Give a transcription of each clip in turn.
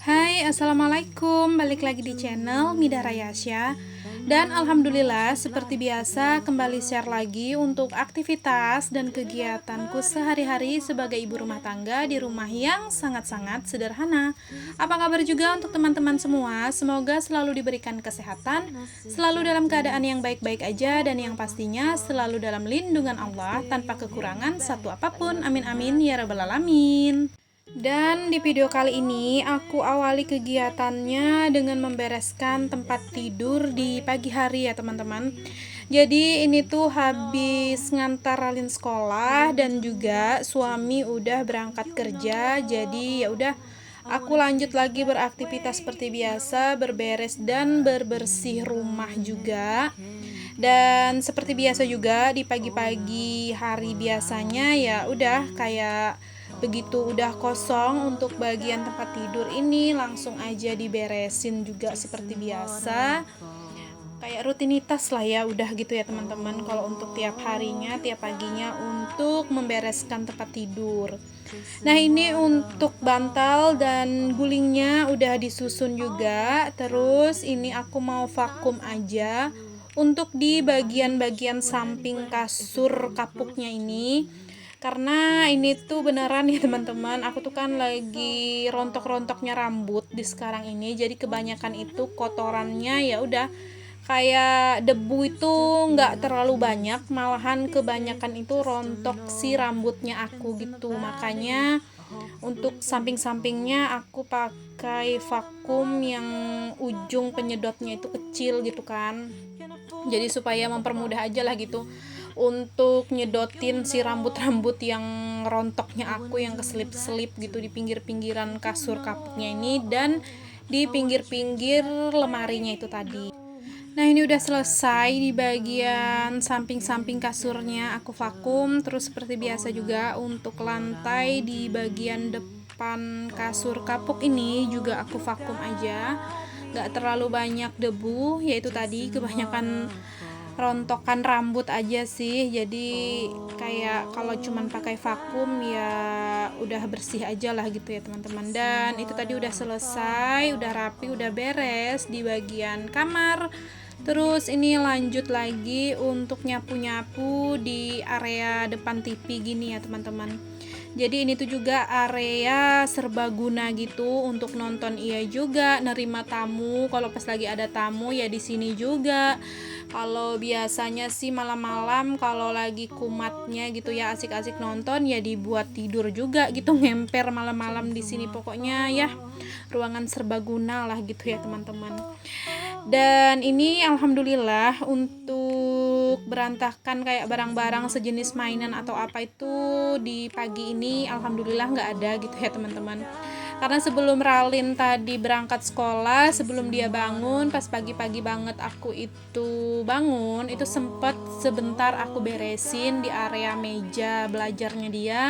Hai, assalamualaikum. Balik lagi di channel Mida Rayasya. Dan alhamdulillah, seperti biasa, kembali share lagi untuk aktivitas dan kegiatanku sehari-hari sebagai ibu rumah tangga di rumah yang sangat-sangat sederhana. Apa kabar juga untuk teman-teman semua? Semoga selalu diberikan kesehatan, selalu dalam keadaan yang baik-baik aja, dan yang pastinya selalu dalam lindungan Allah tanpa kekurangan satu apapun. Amin amin ya rabbal alamin. Dan di video kali ini aku awali kegiatannya dengan membereskan tempat tidur di pagi hari ya teman-teman. Jadi ini tuh habis ngantar Ralin sekolah dan juga suami udah berangkat kerja. Jadi ya udah aku lanjut lagi beraktivitas seperti biasa, berberes dan berbersih rumah juga. Dan seperti biasa juga di pagi-pagi hari biasanya ya udah kayak begitu udah kosong untuk bagian tempat tidur ini langsung aja diberesin juga seperti biasa. Kayak rutinitas lah ya udah gitu ya teman-teman kalau untuk tiap harinya, tiap paginya untuk membereskan tempat tidur. Nah, ini untuk bantal dan gulingnya udah disusun juga. Terus ini aku mau vakum aja untuk di bagian-bagian samping kasur kapuknya ini, karena ini tuh beneran ya teman-teman, aku tuh kan lagi rontok-rontoknya rambut di sekarang ini, jadi kebanyakan itu kotorannya ya udah kayak debu itu nggak terlalu banyak, malahan kebanyakan itu rontok si rambutnya aku gitu. Makanya untuk samping-sampingnya aku pakai vakum yang ujung penyedotnya itu kecil gitu kan, jadi supaya mempermudah aja lah gitu untuk nyedotin si rambut-rambut yang rontoknya aku yang keselip-selip gitu di pinggir-pinggiran kasur kapuknya ini dan di pinggir-pinggir lemarinya itu tadi. Nah, ini udah selesai di bagian samping-samping kasurnya aku vakum. Terus seperti biasa juga untuk lantai di bagian depan kasur kapuk ini juga aku vakum aja. Gak terlalu banyak debu, yaitu tadi kebanyakan rontokan rambut aja sih. Jadi kayak kalau cuman pakai vakum ya udah bersih aja lah gitu ya teman-teman. Dan itu tadi udah selesai, udah rapi, udah beres di bagian kamar. Terus ini lanjut lagi untuk nyapu-nyapu di area depan TV gini ya teman-teman. Jadi ini tuh juga area serbaguna gitu untuk nonton, iya juga nerima tamu. Kalau pas lagi ada tamu ya di sini juga. Kalau biasanya sih malam-malam kalau lagi kumatnya gitu ya asik-asik nonton ya dibuat tidur juga gitu, ngemper malam-malam di sini. Pokoknya ya ruangan serbaguna lah gitu ya teman-teman. Dan ini alhamdulillah untuk berantakan kayak barang-barang sejenis mainan atau apa itu di pagi ini alhamdulillah nggak ada gitu ya teman-teman. Karena sebelum Ralin tadi berangkat sekolah, sebelum dia bangun, pas pagi-pagi banget aku itu bangun, itu sempet sebentar aku beresin di area meja belajarnya dia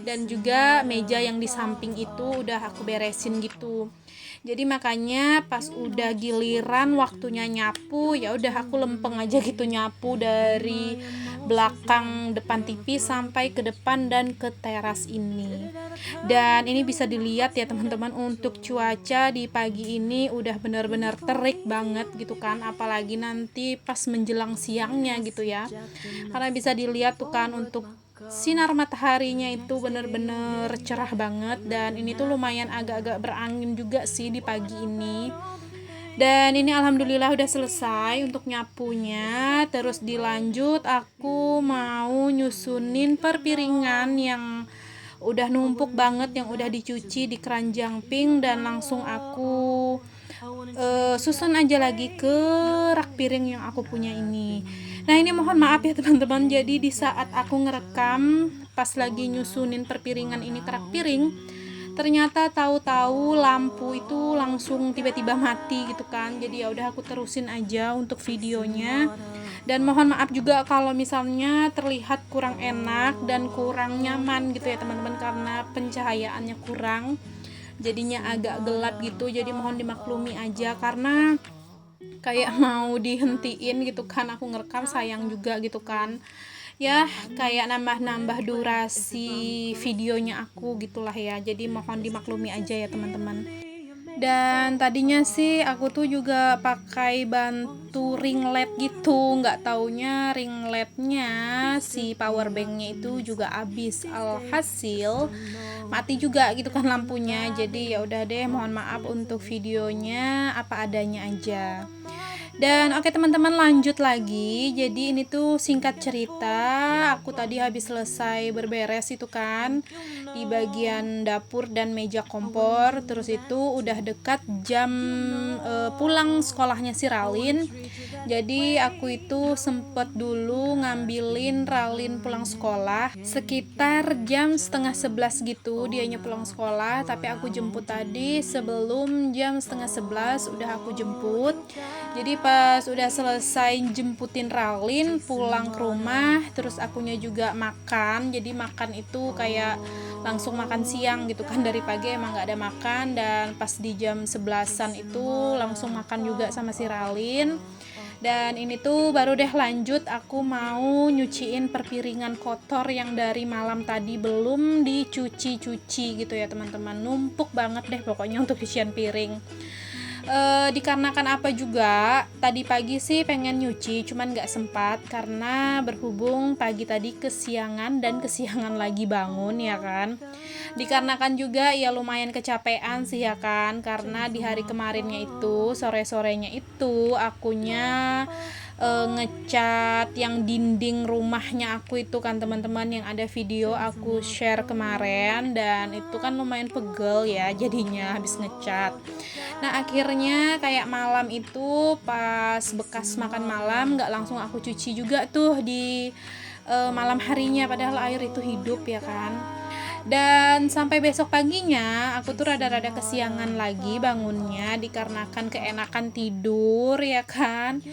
dan juga meja yang di samping itu udah aku beresin gitu. Jadi makanya pas udah giliran waktunya nyapu ya udah aku lempeng aja gitu nyapu dari belakang depan TV sampai ke depan dan ke teras ini. Dan ini bisa dilihat ya teman-teman, untuk cuaca di pagi ini udah benar-benar terik banget gitu kan, apalagi nanti pas menjelang siangnya gitu ya. Karena bisa dilihat tuh kan untuk sinar mataharinya itu bener-bener cerah banget, dan ini tuh lumayan agak-agak berangin juga sih di pagi ini. Dan ini alhamdulillah udah selesai untuk nyapunya. Terus dilanjut aku mau nyusunin perpiringan yang udah numpuk banget, yang udah dicuci di keranjang pink, dan langsung aku susun aja lagi ke rak piring yang aku punya ini. Nah, ini mohon maaf ya teman-teman, jadi di saat aku ngerekam pas lagi nyusunin perpiringan ini ke rak piring, ternyata tahu-tahu lampu itu langsung tiba-tiba mati gitu kan. Jadi ya udah aku terusin aja untuk videonya. Dan mohon maaf juga kalau misalnya terlihat kurang enak dan kurang nyaman gitu ya teman-teman, karena pencahayaannya kurang, jadinya agak gelap gitu. Jadi mohon dimaklumi aja, karena kayak mau dihentiin gitu kan aku ngerekam, sayang juga gitu kan. ya kayak nambah-nambah durasi videonya aku gitulah ya. Jadi mohon dimaklumi aja ya teman-teman. Dan tadinya sih aku tuh juga pakai bantu ring LED gitu, nggak taunya ring LED-nya si power banknya itu juga habis. Alhasil mati juga gitu kan lampunya. Jadi ya udah deh, mohon maaf untuk videonya apa adanya aja. Dan oke teman-teman, lanjut lagi. Jadi ini tuh singkat cerita, aku tadi habis selesai berberes itu kan di bagian dapur dan meja kompor. Terus itu udah dekat jam pulang sekolahnya si Ralin. Jadi aku itu sempet dulu ngambilin Ralin pulang sekolah sekitar jam setengah 11 gitu. Dianya pulang sekolah, tapi aku jemput tadi sebelum jam setengah 11 udah aku jemput. Jadi pas udah selesai jemputin Ralin pulang ke rumah, terus akunya juga makan. Jadi makan itu kayak langsung makan siang gitu kan, dari pagi emang gak ada makan, dan pas di jam 11-an itu langsung makan juga sama si Ralin. Dan ini tuh baru deh lanjut, aku mau nyuciin perpiringan kotor yang dari malam tadi belum dicuci-cuci gitu ya teman-teman. Numpuk banget deh pokoknya untuk cucian piring. Dikarenakan apa juga, tadi pagi sih pengen nyuci cuman gak sempat karena berhubung pagi tadi kesiangan dan kesiangan lagi bangun ya kan. Dikarenakan juga ya lumayan kecapean sih ya kan, karena di hari kemarinnya itu sore-sorenya itu akunya ngecat yang dinding rumahnya aku itu kan teman-teman, yang ada video aku share kemarin, dan itu kan lumayan pegel ya jadinya habis ngecat. Nah akhirnya kayak malam itu pas bekas makan malam nggak langsung aku cuci juga tuh di malam harinya, padahal air itu hidup ya kan. Dan sampai besok paginya aku tuh rada-rada kesiangan lagi bangunnya dikarenakan keenakan tidur ya kan.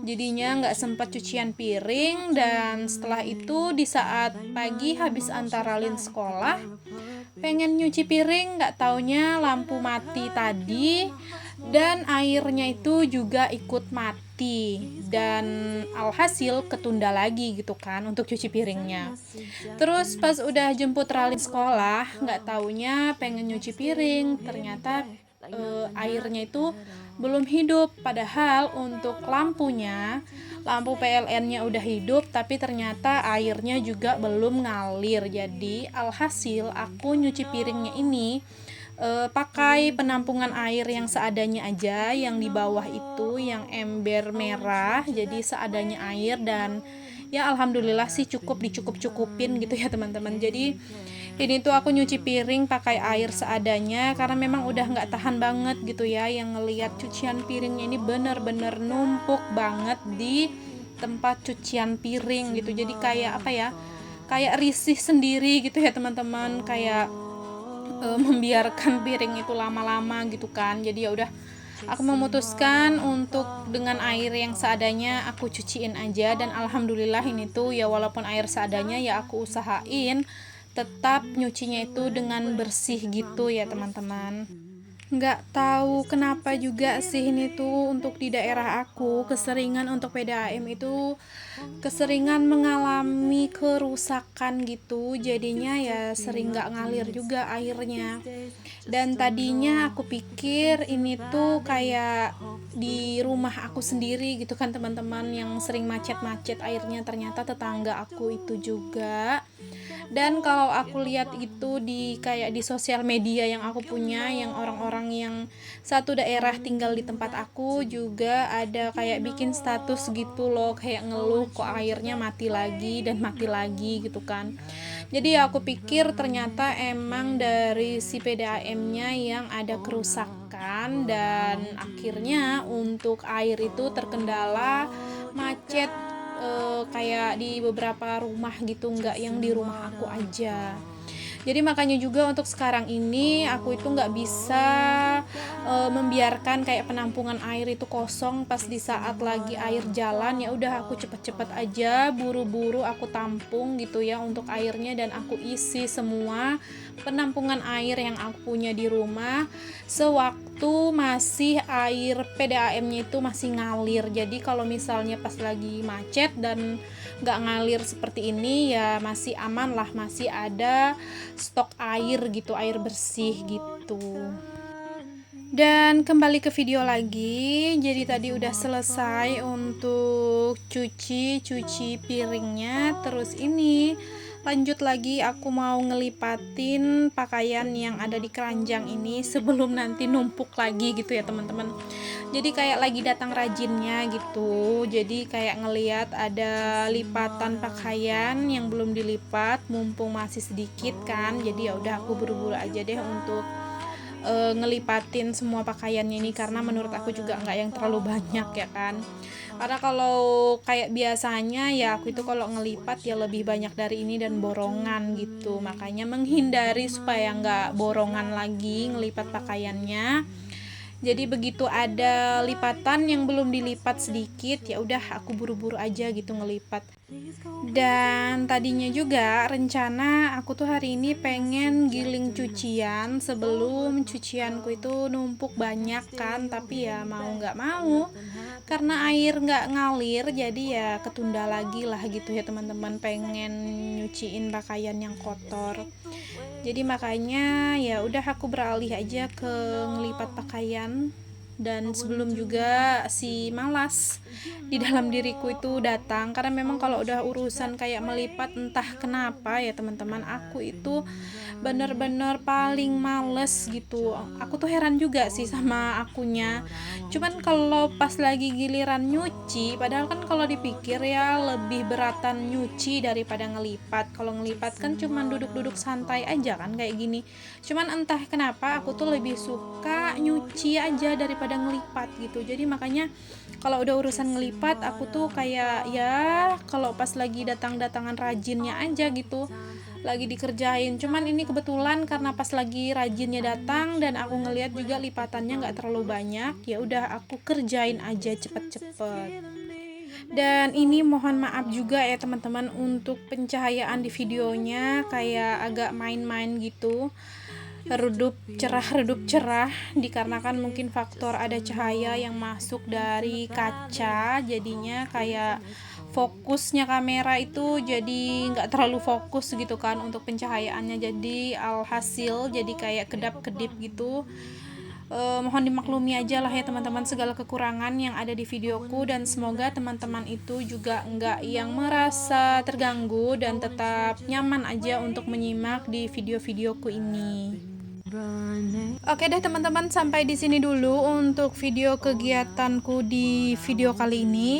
Jadinya nggak sempat cucian piring, dan setelah itu di saat pagi habis antar Ralin sekolah pengen nyuci piring, nggak taunya lampu mati tadi dan airnya itu juga ikut mati, dan alhasil ketunda lagi gitu kan untuk cuci piringnya. Terus pas udah jemput Ralin sekolah, nggak taunya pengen nyuci piring, ternyata airnya itu belum hidup. Padahal untuk lampunya, lampu PLN-nya udah hidup, tapi ternyata airnya juga belum ngalir. Jadi alhasil aku nyuci piringnya ini pakai penampungan air yang seadanya aja, yang di bawah itu yang ember merah, jadi seadanya air. Dan ya alhamdulillah sih cukup dicukup-cukupin gitu ya teman-teman. Jadi ini tuh aku nyuci piring pakai air seadanya karena memang udah nggak tahan banget gitu ya, yang ngelihat cucian piringnya ini bener-bener numpuk banget di tempat cucian piring gitu. Jadi kayak apa ya, kayak risih sendiri gitu ya teman-teman, kayak membiarkan piring itu lama-lama gitu kan. Jadi ya udah, aku memutuskan untuk dengan air yang seadanya aku cuciin aja. Dan alhamdulillah ini tuh ya walaupun air seadanya ya aku usahain tetap nyucinya itu dengan bersih gitu ya teman-teman. Nggak tahu kenapa juga sih ini tuh untuk di daerah aku keseringan untuk PDAM itu keseringan mengalami kerusakan gitu, jadinya ya sering nggak ngalir juga airnya. Dan tadinya aku pikir ini tuh kayak di rumah aku sendiri gitu kan teman-teman, yang sering macet-macet airnya, ternyata tetangga aku itu juga. Dan kalau aku lihat itu di kayak di sosial media yang aku punya, yang orang-orang yang satu daerah tinggal di tempat aku juga ada kayak bikin status gitu loh, kayak ngeluh kok airnya mati lagi dan mati lagi gitu kan. Jadi aku pikir ternyata emang dari si PDAM-nya yang ada kerusakan, dan akhirnya untuk air itu terkendala macet kayak di beberapa rumah gitu, nggak yang di rumah aku aja. Jadi makanya juga untuk sekarang ini aku itu nggak bisa membiarkan kayak penampungan air itu kosong pas di saat lagi air jalan. Ya udah aku cepet-cepet aja buru-buru aku tampung gitu ya untuk airnya, dan aku isi semua penampungan air yang aku punya di rumah sewaktu masih air PDAM-nya itu masih ngalir. Jadi kalau misalnya pas lagi macet dan nggak ngalir seperti ini ya masih aman lah, masih ada stok air gitu, air bersih gitu. Dan kembali ke video lagi. Jadi tadi udah selesai untuk cuci piringnya. Terus ini lanjut lagi, aku mau ngelipatin pakaian yang ada di keranjang ini sebelum nanti numpuk lagi gitu ya teman-teman. Jadi kayak lagi datang rajinnya gitu. Jadi kayak ngeliat ada lipatan pakaian yang belum dilipat, mumpung masih sedikit kan. Jadi ya udah aku buru-buru aja deh untuk ngelipatin semua pakaiannya ini, karena menurut aku juga nggak yang terlalu banyak ya kan. Karena kalau kayak biasanya ya aku itu kalau ngelipat ya lebih banyak dari ini dan borongan gitu, makanya menghindari supaya nggak borongan lagi ngelipat pakaiannya. Jadi begitu ada lipatan yang belum dilipat sedikit, ya udah aku buru-buru aja gitu ngelipat. Dan tadinya juga rencana aku tuh hari ini pengen giling cucian sebelum cucianku itu numpuk banyak kan, tapi ya mau nggak mau karena air nggak ngalir, jadi ya ketunda lagi lah gitu ya teman-teman, pengen nyuciin pakaian yang kotor. Jadi makanya ya udah aku beralih aja ke ngelipat pakaian. Dan sebelum juga si malas di dalam diriku itu datang, karena memang kalau udah urusan kayak melipat entah kenapa ya teman-teman, aku itu bener-bener paling males gitu. Aku tuh heran juga sih sama akunya. Cuman kalau pas lagi giliran nyuci, padahal kan kalau dipikir ya lebih beratan nyuci daripada ngelipat. Kalau ngelipat kan cuman duduk-duduk santai aja kan kayak gini. Cuman entah kenapa aku tuh lebih suka nyuci aja daripada ngelipat gitu. Jadi makanya kalau udah urusan ngelipat aku tuh kayak ya kalau pas lagi datang-datangan rajinnya aja gitu lagi dikerjain. Cuman ini kebetulan karena pas lagi rajinnya datang dan aku ngelihat juga lipatannya nggak terlalu banyak, ya udah aku kerjain aja cepet-cepet. Dan ini mohon maaf juga ya teman-teman untuk pencahayaan di videonya kayak agak main-main gitu, redup cerah dikarenakan mungkin faktor ada cahaya yang masuk dari kaca, jadinya kayak fokusnya kamera itu jadi nggak terlalu fokus gitu kan untuk pencahayaannya, jadi alhasil jadi kayak kedap-kedip gitu. Mohon dimaklumi aja lah ya teman-teman segala kekurangan yang ada di videoku, dan semoga teman-teman itu juga nggak yang merasa terganggu dan tetap nyaman aja untuk menyimak di video-videoku ini. Oke deh teman-teman, sampai di sini dulu untuk video kegiatanku di video kali ini.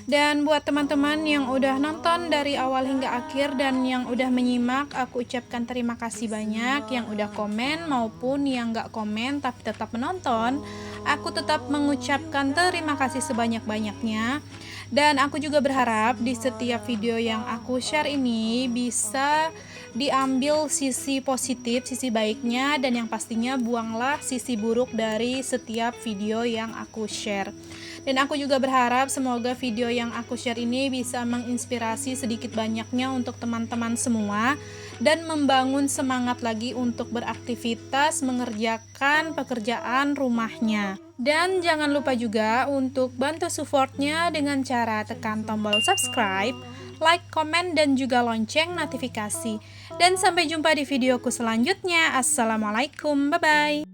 Dan buat teman-teman yang udah nonton dari awal hingga akhir dan yang udah menyimak, aku ucapkan terima kasih banyak. Yang udah komen maupun yang gak komen tapi tetap menonton, aku tetap mengucapkan terima kasih sebanyak-banyaknya. Dan aku juga berharap di setiap video yang aku share ini bisa diambil sisi positif, sisi baiknya, dan yang pastinya buanglah sisi buruk dari setiap video yang aku share. Dan aku juga berharap semoga video yang aku share ini bisa menginspirasi sedikit banyaknya untuk teman-teman semua dan membangun semangat lagi untuk beraktivitas mengerjakan pekerjaan rumahnya. Dan jangan lupa juga untuk bantu supportnya dengan cara tekan tombol subscribe, like, komen, dan juga lonceng notifikasi. Dan sampai jumpa di videoku selanjutnya. Assalamualaikum, bye-bye.